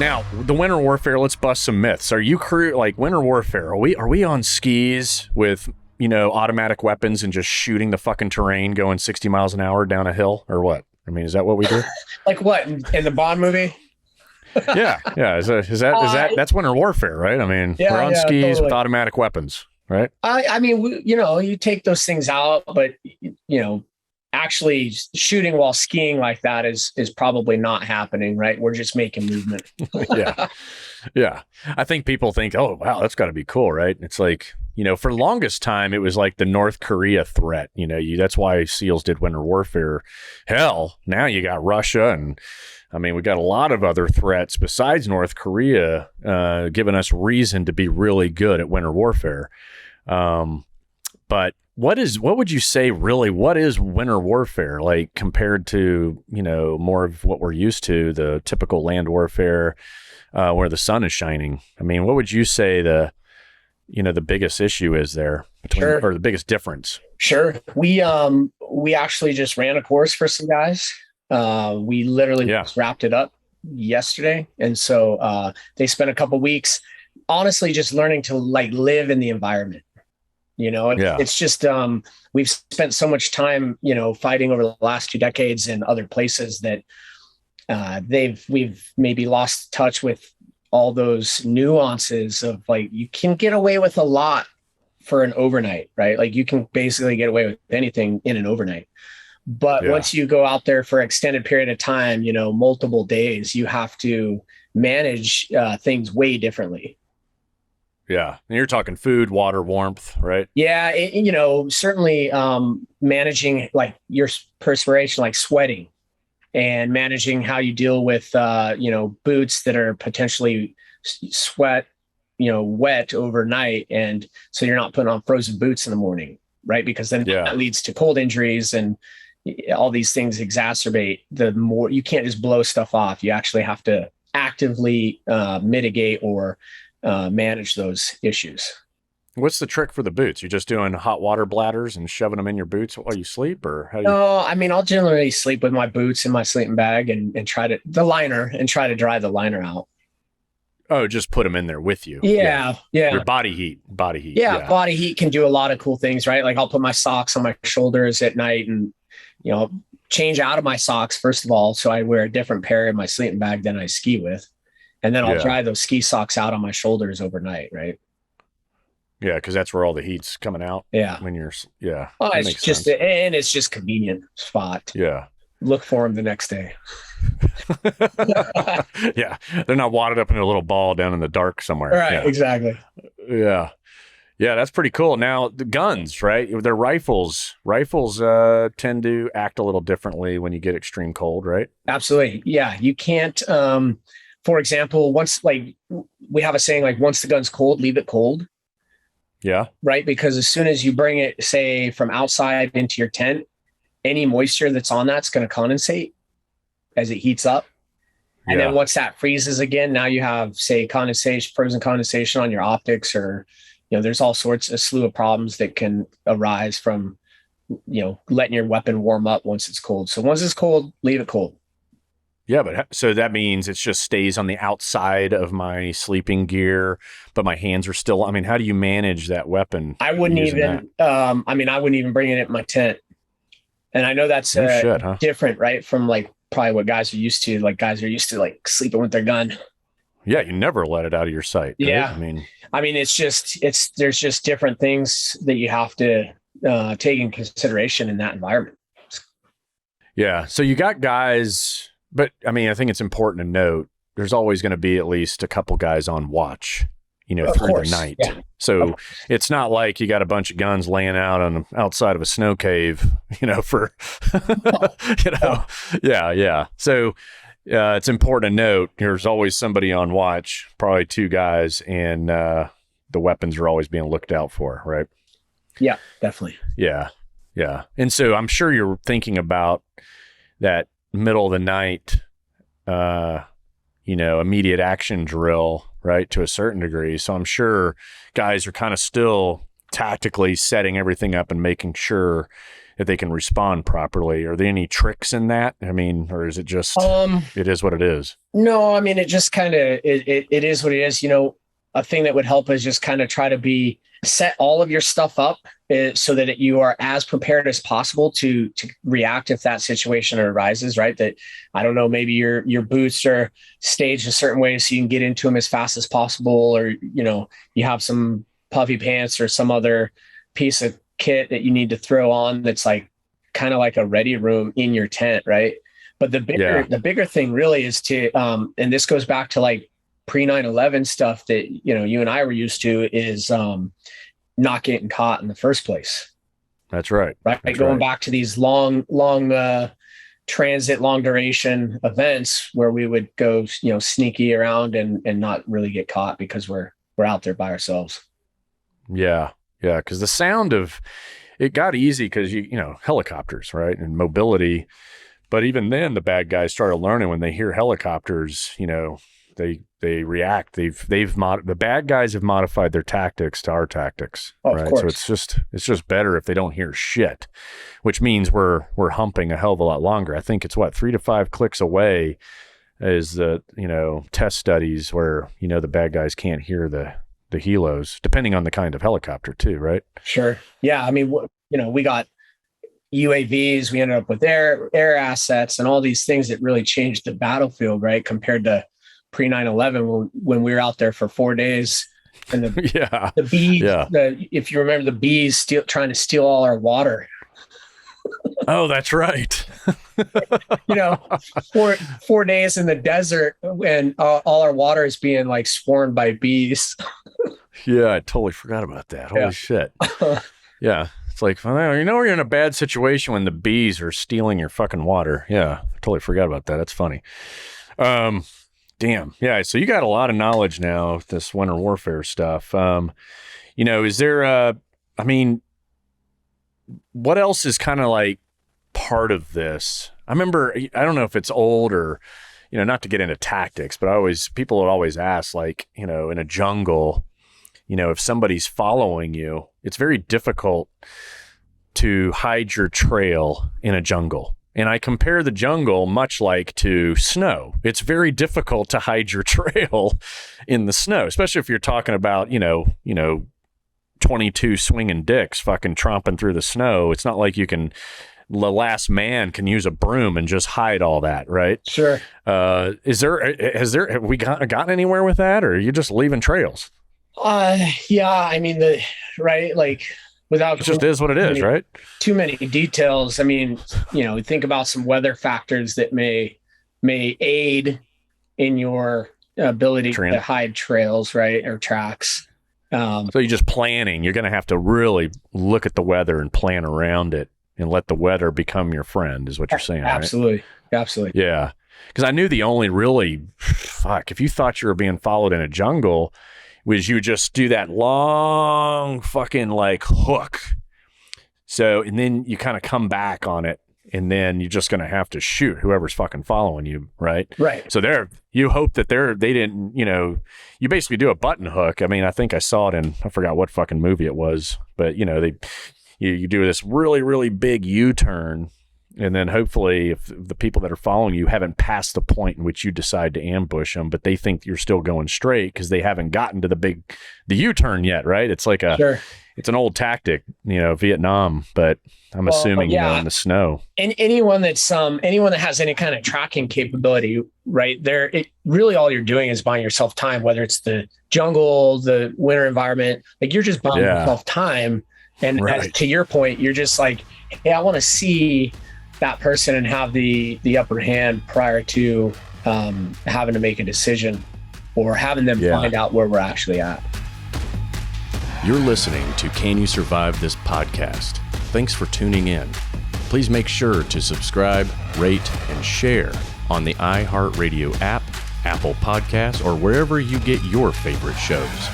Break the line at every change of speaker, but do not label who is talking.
Now, the winter warfare, let's bust some myths. Are you like winter warfare? Are we on skis with, automatic weapons and just shooting the fucking terrain going 60 miles an hour down a hill or what? I mean, is that what we do?
Like what in the Bond movie?
Yeah. Is that that's winter warfare, right? I mean, we're on skis totally. With automatic weapons, right?
I mean, you take those things out, but actually shooting while skiing like that is probably not happening, right? We're just making movement.
Yeah. I think people think, oh, wow, that's got to be cool, right? It's like, for the longest time, it was like the North Korea threat. That's why SEALs did winter warfare. Hell, now you got Russia, and I mean, we got a lot of other threats besides North Korea, giving us reason to be really good at winter warfare. But what would you say really, what is winter warfare like compared to, more of what we're used to, the typical land warfare, where the sun is shining? I mean, what would you say the biggest issue is there between, or the biggest difference?
Sure. We actually just ran a course for some guys. We literally just wrapped it up yesterday. And so, they spent a couple weeks, honestly, just learning to live in the environment. It's just, we've spent so much time, fighting over the last 2 decades in other places that, we've maybe lost touch with all those nuances of you can get away with a lot for an overnight, right? Like you can basically get away with anything in an overnight. But once you go out there for an extended period of time, multiple days, you have to manage things way differently.
Yeah. And you're talking food, water, warmth, right?
Yeah. Certainly managing your perspiration, like sweating, and managing how you deal with, boots that are potentially wet overnight. And so you're not putting on frozen boots in the morning, right? Because then that leads to cold injuries, and all these things exacerbate the more. You can't just blow stuff off. You actually have to actively mitigate or manage those issues.
What's the trick for the boots? You're just doing hot water bladders and shoving them in your boots while you sleep, or how do you?
No, I mean, I'll generally sleep with my boots in my sleeping bag and try to dry the liner out.
Oh, just put them in there with you.
Yeah.
Your body heat.
Yeah, body heat can do a lot of cool things, right? Like I'll put my socks on my shoulders at night and, change out of my socks, first of all. So I wear a different pair in my sleeping bag than I ski with. And then I'll dry those ski socks out on my shoulders overnight, right?
Yeah, because that's where all the heat's coming out.
Yeah.
When you're,
Oh, it's just, and it's just convenient spot.
Yeah.
Look for them the next day.
Yeah. They're not wadded up in a little ball down in the dark somewhere.
Right. Exactly.
Yeah. Yeah. That's pretty cool. Now the guns, right? They're rifles. Rifles tend to act a little differently when you get extreme cold, right?
Absolutely. Yeah. You can't, for example, once we have a saying, once the gun's cold, leave it cold.
Yeah.
Right. Because as soon as you bring it, say, from outside into your tent, any moisture that's on that's going to condensate as it heats up. And then once that freezes again, now you have, say, frozen condensation on your optics, or, there's all sorts, a slew of problems that can arise from, letting your weapon warm up once it's cold. So once it's cold, leave it cold.
Yeah, but so that means it just stays on the outside of my sleeping gear, but my hands are still. I mean, how do you manage that weapon?
I wouldn't even. I wouldn't even bring it in my tent. And I know that's different, right, from probably what guys are used to. Guys are used to sleeping with their gun.
Yeah, you never let it out of your sight. Right?
Yeah, I mean, there's just different things that you have to take in consideration in that environment.
Yeah, so you got guys. But I mean, I think it's important to note there's always going to be at least a couple guys on watch, through the night. Yeah. So it's not like you got a bunch of guns laying out on outside of a snow cave, for, Yeah. So it's important to note there's always somebody on watch, probably 2 guys, and the weapons are always being looked out for, right?
Yeah, definitely.
Yeah. And so I'm sure you're thinking about that middle of the night, immediate action drill, right, to a certain degree. So I'm sure guys are kind of still tactically setting everything up and making sure that they can respond properly? Are there any tricks in that? I mean, or is it just, it is what it is?
No, I mean, it just kind of, it is what it is. A thing that would help is just kind of try to set all of your stuff up so that you are as prepared as possible to react if that situation arises, right? That, I don't know, maybe your boots are staged a certain way so you can get into them as fast as possible, or, you have some puffy pants or some other piece of kit that you need to throw on that's like kind of like a ready room in your tent, right? But the bigger thing really is to, and this goes back to like pre 9/11 stuff that, you and I were used to, is not getting caught in the first place.
That's right.
Right. Going back to these long transit, long duration events where we would go, sneaky around and not really get caught because we're out there by ourselves.
Yeah. Yeah. Because the sound of it got easy because, helicopters, right? And mobility. But even then, the bad guys started learning when they hear helicopters, they react. The bad guys have modified their tactics to our tactics, right? So it's just better if they don't hear shit, which means we're humping a hell of a lot longer. I think it's 3 to 5 clicks away is the test studies where the bad guys can't hear the helos, depending on the kind of helicopter too, right?
Sure. Yeah. I mean, we got UAVs. We ended up with air assets and all these things that really changed the battlefield, right? Compared to pre 9/11 when we were out there for 4 days, and the bees. Yeah. If you remember, the bees trying to steal all our water.
Oh, that's right.
4 days in the desert when all our water is being like swarmed by bees.
Yeah, I totally forgot about that. Holy shit. Yeah. It's like, you're in a bad situation when the bees are stealing your fucking water. Yeah, I totally forgot about that. That's funny. Damn. Yeah. So you got a lot of knowledge now of this winter warfare stuff. Is there what else is kind of like part of this? I remember, I don't know if it's old or, not to get into tactics, but people would always ask, like, in a jungle, if somebody's following you, it's very difficult to hide your trail in a jungle. And I compare the jungle much like to snow. It's very difficult to hide your trail in the snow, especially if you're talking about, 22 swinging dicks fucking tromping through the snow. It's not like the last man can use a broom and just hide all that, right?
Sure.
Have we gotten anywhere with that, or are you just leaving trails?
Yeah, I mean, like, without,
it just is what it is, right?
Too many details. I mean, think about some weather factors that may aid in your ability to hide trails, right, or tracks. So
you're just planning. You're going to have to really look at the weather and plan around it, and let the weather become your friend, is what you're saying,
absolutely.
Right?
Absolutely.
Yeah, because I knew the only really if you thought you were being followed in a jungle, was you just do that long fucking like hook. So, and then you kind of come back on it, and then you're just going to have to shoot whoever's fucking following you. Right.
Right.
So you hope that they didn't, you basically do a button hook. I mean, I think I saw it in, I forgot what fucking movie it was, but you do this really, really big U-turn. And then hopefully if the people that are following you haven't passed the point in which you decide to ambush them, but they think you're still going straight because they haven't gotten to the U-turn yet, right? It's like it's an old tactic, Vietnam, but I'm assuming, in the snow.
And anyone that has any kind of tracking capability, right there, really all you're doing is buying yourself time, whether it's the jungle, the winter environment, like you're just buying yourself time. And to your point, you're just like, hey, I want to see that person and have the upper hand prior to having to make a decision or having them find out where we're actually at.
You're listening to Can You Survive This Podcast? Thanks for tuning in. Please make sure to subscribe, rate, and share on the iHeartRadio app, Apple Podcasts, or wherever you get your favorite shows.